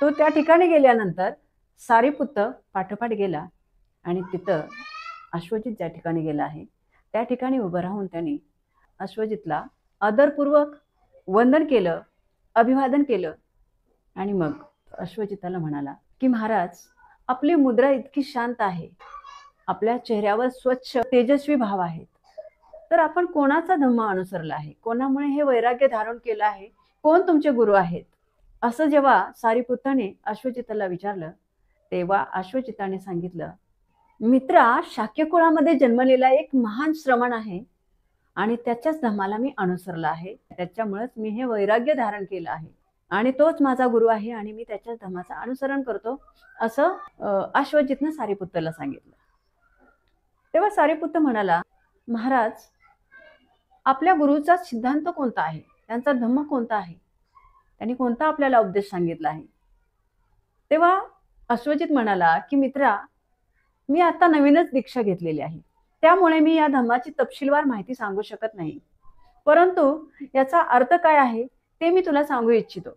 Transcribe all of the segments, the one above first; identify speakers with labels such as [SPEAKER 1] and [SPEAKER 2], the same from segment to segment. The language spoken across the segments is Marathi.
[SPEAKER 1] तो त्या ठिकाणी गेल्यानंतर सारीपुत्त पाठोपाठ गेला आणि तिथं अश्वजित ज्या ठिकाणी गेला आहे त्या ठिकाणी उभं राहून त्यांनी अश्वजितला आदरपूर्वक वंदन केलं, अभिवादन केलं आणि मग अश्वजिताला म्हणाला की महाराज, आपली मुद्रा इतकी शांत आहे, आपल्या चेहऱ्यावर स्वच्छ तेजस्वी भाव आहेत, तर आपण कोणाचा धम्म अनुसरला आहे, कोणामुळे हे वैराग्य धारण केलं आहे, कोण तुमचे गुरु आहेत? असं जेव्हा सारीपुत्ताने अश्वजिताला विचारलं तेव्हा अश्वजिताने सांगितलं, मित्रा, शाक्य कुळामध्ये जन्मलेला एक महान श्रमण आहे आणि त्याच्याच धम्माला मी अनुसरला आहे, त्याच्यामुळेच मी हे वैराग्य धारण केलं आहे आणि तोच माझा गुरु आहे आणि मी त्याच्याच धम्माचं अनुसरण करतो, असं अश्वजितनं सारीपुत्ताला सांगितलं. तेव्हा सारीपुत्त म्हणाला, महाराज, आपल्या गुरुचा सिद्धांत कोणता आहे, त्यांचा धम्म कोणता आहे, त्यांनी कोणता आपल्याला उपदेश सांगितला आहे? तेव्हा अश्वजित म्हणाला की मित्रा, मी आता नवीनच दीक्षा घेतलेली आहे, त्यामुळे मी या धम्माची तपशीलवार माहिती सांगू शकत नाही, परंतु याचा अर्थ काय आहे ते मी तुला सांगू इच्छितो.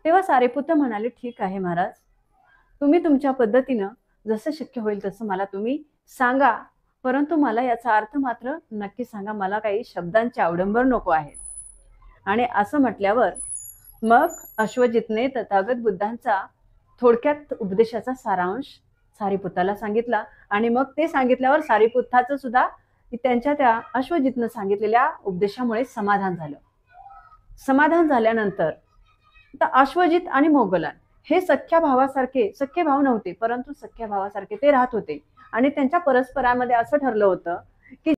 [SPEAKER 1] तेव्हा सारीपुत्त म्हणाले, ठीक आहे महाराज, तुम्ही तुमच्या पद्धतीनं जसं शक्य होईल तसं मला तुम्ही सांगा, परंतु मला याचा अर्थ मात्र नक्की सांगा, मला काही शब्दांचे अवडंबर नको आहेत. आणि असं म्हटल्यावर मग अश्वजितने तथागत बुद्धांचा थोडक्यात उपदेशाचा सारांश सारीपुत्ताला सांगितला आणि मग ते सांगितल्यावर सारीपुत्ताचं सुद्धा त्यांच्या त्या अश्वजितनं सांगितलेल्या उपदेशामुळे समाधान झालं. समाधान झाल्यानंतर अश्वजित आणि मोगलान हे सख्या भावासारखे, सख्खे भाव नव्हते परंतु सख्या भावासारखे ते राहत होते आणि त्यांच्या परस्परांमध्ये असं ठरलं होतं की